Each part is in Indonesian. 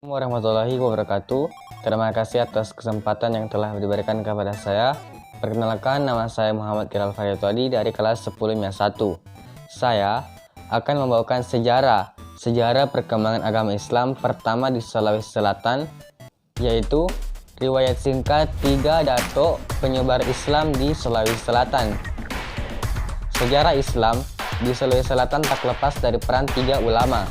Warahmatullahi wabarakatuh. Terima kasih atas kesempatan yang telah diberikan kepada saya. Perkenalkan, nama saya Muhammad Kiral Faryatwadi dari kelas 10 MIA 1. Saya akan membawakan sejarah perkembangan agama Islam pertama di Sulawesi Selatan, yaitu riwayat singkat 3 datuk penyebar Islam di Sulawesi Selatan. Sejarah Islam di Sulawesi Selatan tak lepas dari peran 3 ulama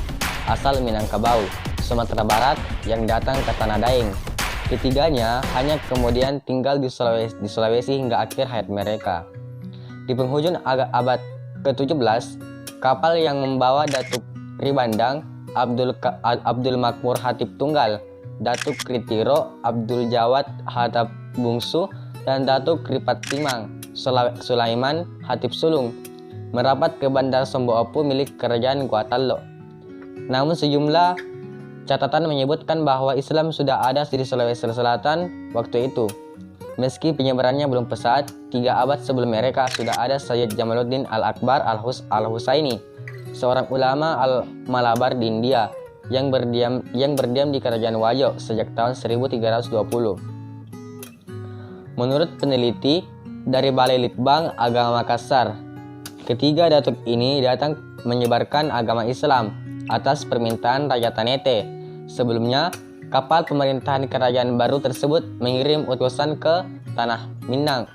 asal Minangkabau, Sumatera Barat yang datang ke Tanah Daeng. Ketiganya hanya kemudian tinggal di Sulawesi hingga akhir hayat mereka. Di penghujung abad ke-17, kapal yang membawa Datuk Ribandang, Abdul Makmur Hatip Tunggal, Datuk Kritiro, Abdul Jawad Hatap Bungsu, dan Datuk Kripat Timang, Sulaiman Hatip Sulung merapat ke Bandar Sombo-Opu milik Kerajaan Guatallo. Namun sejumlah catatan menyebutkan bahwa Islam sudah ada di Sulawesi Selatan waktu itu. Meski penyebarannya belum pesat, 3 abad sebelum mereka sudah ada Sayyid Jamaluddin Al-Akbar Al-Husaini, seorang ulama Al-Malabar di India yang berdiam di Kerajaan Wajo sejak tahun 1320. Menurut peneliti dari Balai Litbang Agama Makassar, ketiga datuk ini datang menyebarkan agama Islam atas permintaan Raja Tanete. Sebelumnya, kapal pemerintahan kerajaan baru tersebut mengirim utusan ke Tanah Minang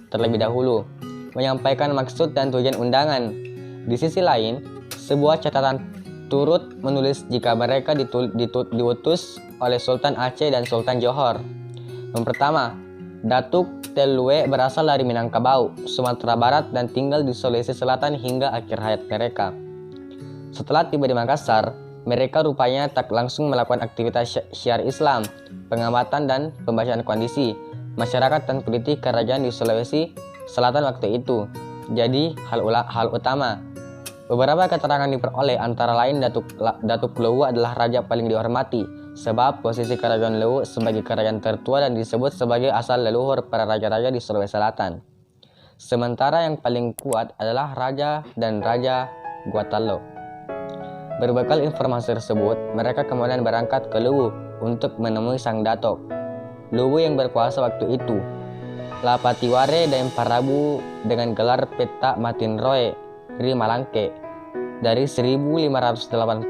terlebih dahulu, menyampaikan maksud dan tujuan undangan. Di sisi lain, sebuah catatan turut menulis jika mereka diutus oleh Sultan Aceh dan Sultan Johor. Yang pertama, Datuk Telue berasal dari Minangkabau, Sumatera Barat dan tinggal di Sulawesi Selatan hingga akhir hayat mereka. Setelah tiba di Makassar, mereka rupanya tak langsung melakukan aktivitas syiar Islam, pengamatan dan pembacaan kondisi masyarakat dan politik kerajaan di Sulawesi Selatan waktu itu. Jadi hal utama. Beberapa keterangan diperoleh, antara lain Datuk Lewu adalah raja paling dihormati, sebab posisi kerajaan Lewu sebagai kerajaan tertua dan disebut sebagai asal leluhur para raja-raja di Sulawesi Selatan. Sementara yang paling kuat adalah raja dan raja Guatallo. Berbekal informasi tersebut, mereka kemudian berangkat ke Luwu untuk menemui sang datuk. Luwu yang berkuasa waktu itu, Lapatiware dan Parabu dengan gelar Peta Matinroe Ri Malangke, dari 1587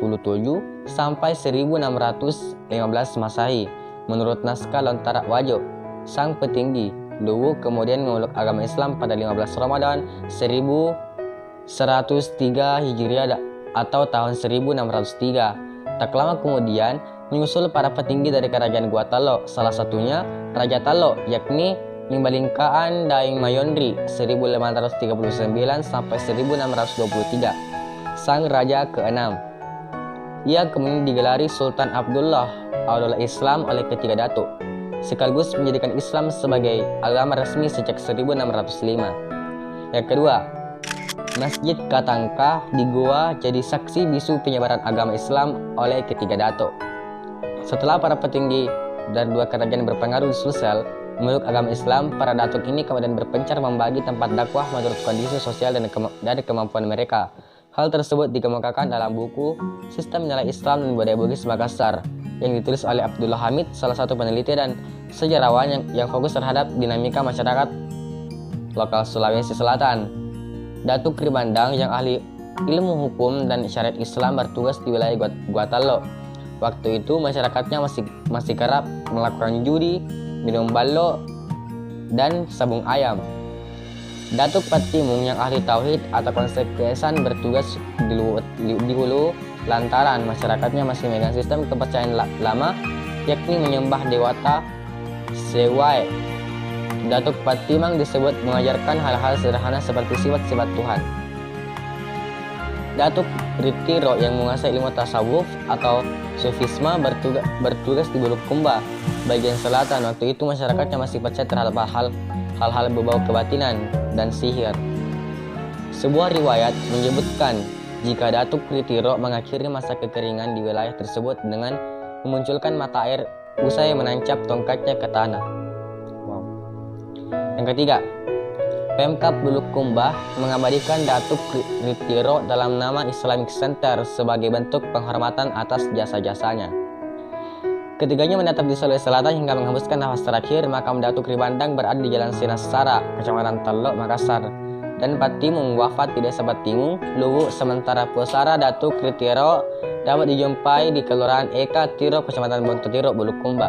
sampai 1615 Masehi. Menurut naskah Lontara Wajo, sang petinggi Luwu kemudian memeluk agama Islam pada 15 Ramadan 1103 Hijriah atau tahun 1603. Tak lama kemudian menyusul para petinggi dari kerajaan Guatallo, salah satunya Raja Tallo, yakni Nimbalingkaan Daeng Mayondri 1539 sampai 1623, sang raja ke-6. Ia kemudian digelari Sultan Abdullah Islam oleh ketiga datuk, sekaligus menjadikan Islam sebagai agama resmi sejak 1605. Yang kedua, Masjid Katangka di Goa jadi saksi bisu penyebaran agama Islam oleh ketiga datuk. Setelah para petinggi dari 2 kerajaan berpengaruh di Sulsel memeluk agama Islam, para datuk ini kemudian berpencar membagi tempat dakwah menurut kondisi sosial dan kemampuan mereka. Hal tersebut dikemukakan dalam buku Sistem Nilai Islam dan Budaya Bugis Makassar yang ditulis oleh Abdullah Hamid, salah satu peneliti dan sejarawan yang fokus terhadap dinamika masyarakat lokal Sulawesi Selatan. Datuk Ribandang yang ahli ilmu hukum dan syariat Islam bertugas di wilayah Guatallo. Waktu itu masyarakatnya masih kerap melakukan judi, minum balo, dan sabung ayam. Datuk Patimung yang ahli tauhid atau konsekwesan bertugas di hulu lantaran masyarakatnya masih memegang sistem kepercayaan lama, yakni menyembah dewata Sewai. Datuk Patimang disebut mengajarkan hal-hal sederhana seperti sifat-sifat Tuhan. Datuk Ritiro yang menguasai ilmu tasawuf atau sufisme bertugas di Bulukumba, bagian selatan. Waktu itu masyarakatnya masih percaya terhadap hal-hal berbau kebatinan dan sihir. Sebuah riwayat menyebutkan jika Datuk Ritiro mengakhiri masa kekeringan di wilayah tersebut dengan memunculkan mata air usai menancap tongkatnya ke tanah. Yang ketiga, Pemkab Bulukumba mengabadikan Datuk Ritiro dalam nama Islamic Center sebagai bentuk penghormatan atas jasa-jasanya. Ketiganya menetap di Sulawesi Selatan hingga menghembuskan nafas terakhir. Makam Datuk Ribandang berada di Jalan Sinasara, Kecamatan Telok, Makassar. Dan Patimung wafat di Desa Patimung, Luwu. Sementara pusara Datuk Kritiro dapat dijumpai di Kelurahan Eka Tiro, Kecamatan Bontotiro, Bulukumba.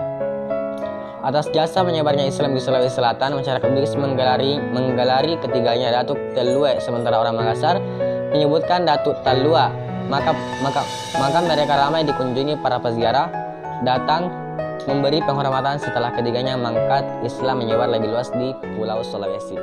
Atas jasa menyebarnya Islam di Sulawesi Selatan, masyarakat Bugis menggelari ketiganya Datuk Telue. Sementara orang Makassar menyebutkan Datuk Talua. Maka mereka ramai dikunjungi para peziarah datang memberi penghormatan setelah ketiganya mengangkat Islam menyebar lebih luas di Pulau Sulawesi.